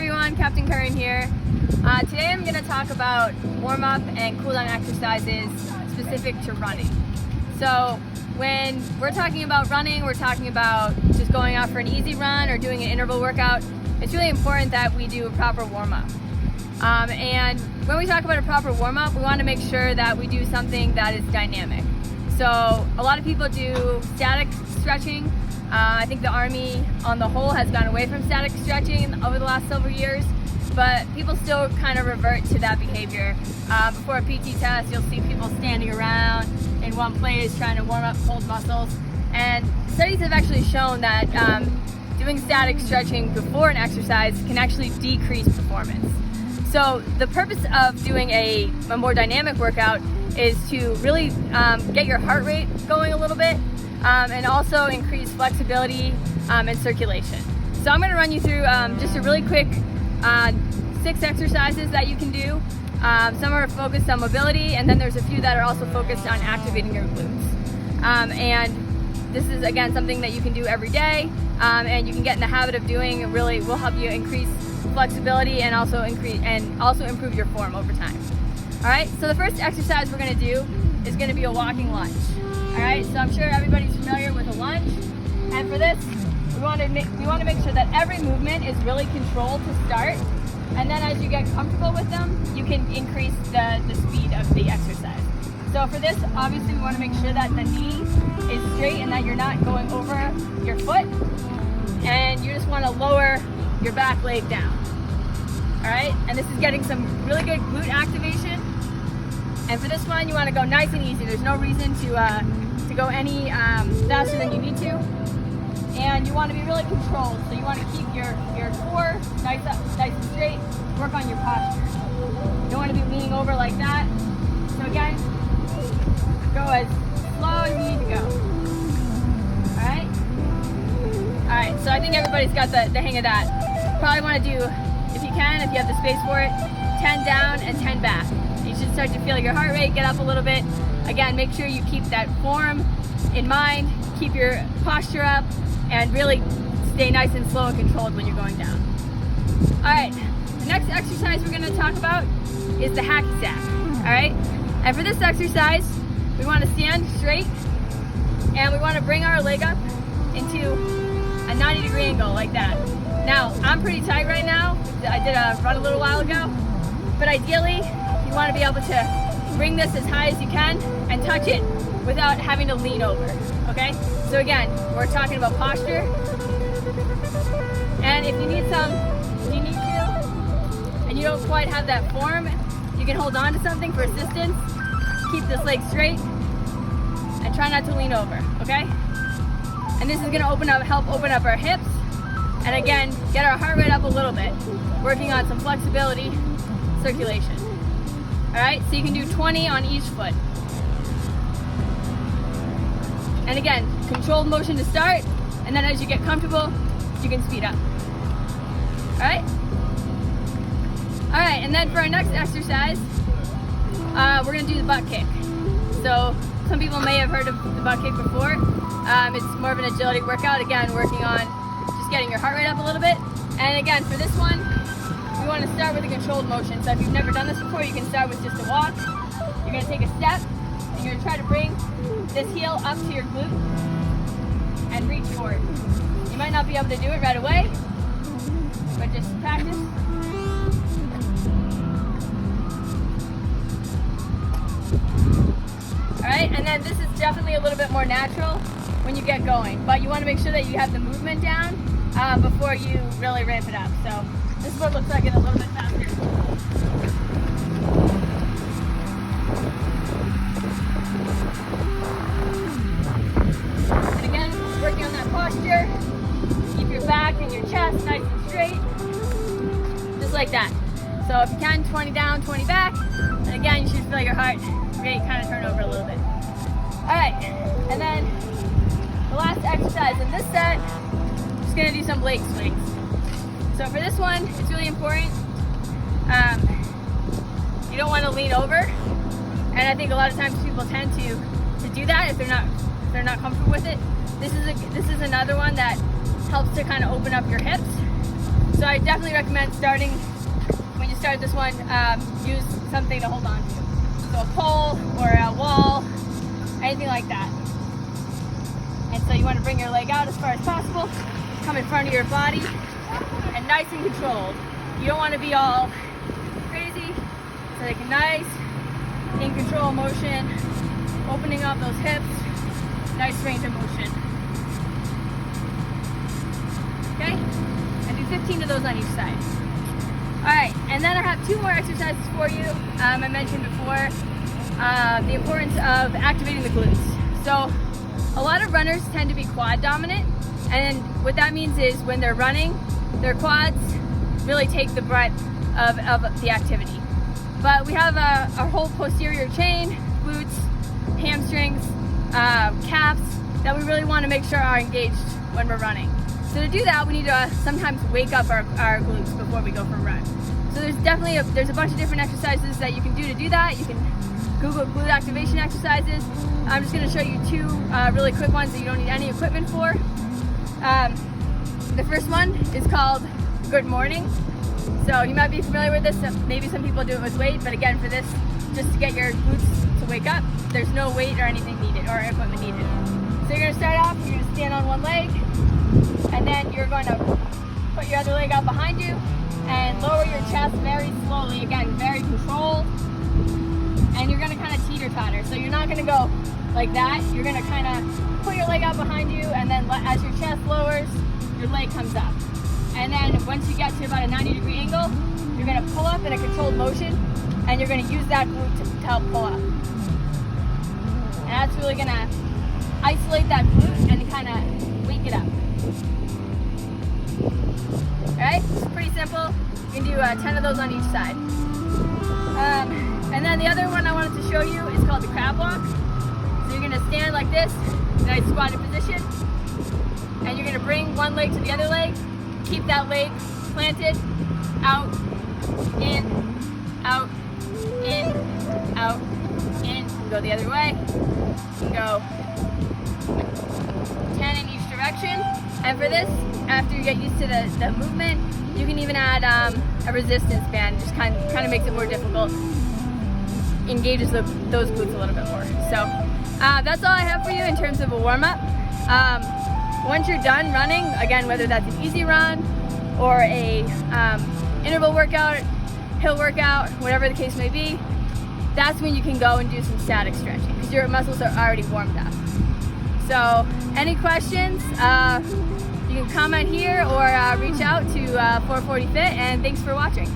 everyone, Captain Curran here. Today I'm going to talk about warm-up and cool-down exercises specific to running. So when we're talking about running, we're talking about just going out for an easy run or doing an interval workout. It's really important that we do a proper warm-up. And when we talk about a proper warm-up, we want to make sure that we do something that is dynamic. So a lot of people do static stretching. I think the Army on the whole has gone away from static stretching over the last several years, but people still kind of revert to that behavior. Before a PT test, you'll see people standing around in one place trying to warm up cold muscles. And studies have actually shown that doing static stretching before an exercise can actually decrease performance. So the purpose of doing a more dynamic workout is to really get your heart rate going a little bit, and also increase flexibility and circulation. So I'm going to run you through just a really quick 6 exercises that you can do. Some are focused on mobility, and then there's a few that are also focused on activating your glutes. And this is again something that you can do every day, and you can get in the habit of doing. It really will help you increase flexibility and also improve your form over time. All right, so the first exercise we're going to do is going to be a walking lunge. All right, so I'm sure everybody's familiar with a lunge, and for this, we want to make sure that every movement is really controlled to start, and then as you get comfortable with them, you can increase the speed of the exercise. So for this, obviously, we want to make sure that the knee is straight and that you're not going over your foot, and you just want to lower your back leg down. All right, and this is getting some really good glute activation. And for this one, you want to go nice and easy. There's no reason to go any faster than you need to. And you want to be really controlled. So you want to keep your core nice and straight. Work on your posture. You don't want to be leaning over like that. So again, go as slow as you need to go. All right? All right, so I think everybody's got the hang of that. Probably want to do, if you can, if you have the space for it, 10 down and 10 back. You should start to feel your heart rate get up a little bit. Again, make sure you keep that form in mind, keep your posture up, and really stay nice and slow and controlled when you're going down. All right, the next exercise we're gonna talk about is the hacky sack, all right? And for this exercise, we wanna stand straight, and we wanna bring our leg up into a 90-degree angle like that. Now, I'm pretty tight right now. I did a run a little while ago, but ideally, you want to be able to bring this as high as you can and touch it without having to lean over, okay? So again, we're talking about posture. And if you need to, and you don't quite have that form, you can hold on to something for assistance. Keep this leg straight and try not to lean over, okay? And this is gonna help open up our hips. And again, get our heart rate up a little bit, working on some flexibility, circulation. All right, so you can do 20 on each foot. And again, controlled motion to start, and then as you get comfortable, you can speed up. All right? All right, and then for our next exercise, we're gonna do the butt kick. So some people may have heard of the butt kick before. It's more of an agility workout, again, working on just getting your heart rate up a little bit. And again, for this one, we want to start with a controlled motion. So if you've never done this before, you can start with just a walk. You're going to take a step, and you're going to try to bring this heel up to your glute and reach forward. You might not be able to do it right away, but just practice. All right, and then this is definitely a little bit more natural when you get going, but you want to make sure that you have the movement down before you really ramp it up. So this is what it looks like in a little bit faster. And again, working on that posture. Keep your back and your chest nice and straight. Just like that. So if you can, 20 down, 20 back. And again, you should feel your heart rate kind of turn over a little bit. All right, and then the last exercise in this set, I'm just gonna do some leg swings. So for this one, it's really important. You don't want to lean over, and I think a lot of times people tend to do that if they're not comfortable with it. This is another one that helps to kind of open up your hips. So I definitely recommend starting, when you start this one, use something to hold on to. So a pole or a wall, anything like that. And so you want to bring your leg out as far as possible, come in front of your body, and nice and controlled. You don't want to be all crazy, so like a nice, in control motion, opening up those hips, nice range of motion. Okay? And do 15 of those on each side. Alright, and then I have 2 more exercises for you. I mentioned before the importance of activating the glutes. So a lot of runners tend to be quad dominant, and what that means is when they're running, their quads really take the brunt of the activity. But we have a whole posterior chain, glutes, hamstrings, calves, that we really want to make sure are engaged when we're running. So to do that, we need to sometimes wake up our glutes before we go for a run. So there's a bunch of different exercises that you can do that. You can Google glute activation exercises. I'm just going to show you 2 really quick ones that you don't need any equipment for. The first one is called Good Morning. So you might be familiar with this. Maybe some people do it with weight, but again, for this, just to get your glutes to wake up, there's no weight or anything needed or equipment needed. So you're going to start off, you're going to stand on one leg, and then you're going to put your other leg out behind you and lower your chest very slowly, again, very controlled. And you're going to kind of teeter-totter. So you're not going to go like that. You're going to kind of put your leg out behind you, and then as your chest lowers, your leg comes up. And then once you get to about a 90-degree angle, you're going to pull up in a controlled motion, and you're going to use that glute to help pull up. And that's really going to isolate that glute and kind of wake it up. Alright, it's pretty simple. You can do 10 of those on each side. And then the other one I wanted to show you is called the crab walk. So you're going to stand like this, nice squatted position, and you're going to bring one leg to the other leg, keep that leg planted, out, in, out, in, out, in. Go the other way. Go 10 in each direction. And for this, after you get used to the movement, you can even add a resistance band. Just kind of makes it more difficult. Engages those glutes a little bit more. So that's all I have for you in terms of a warm-up. Once you're done running, again, whether that's an easy run or a interval workout, hill workout, whatever the case may be, that's when you can go and do some static stretching because your muscles are already warmed up. So any questions, you can comment here or reach out to 440 Fit, and thanks for watching.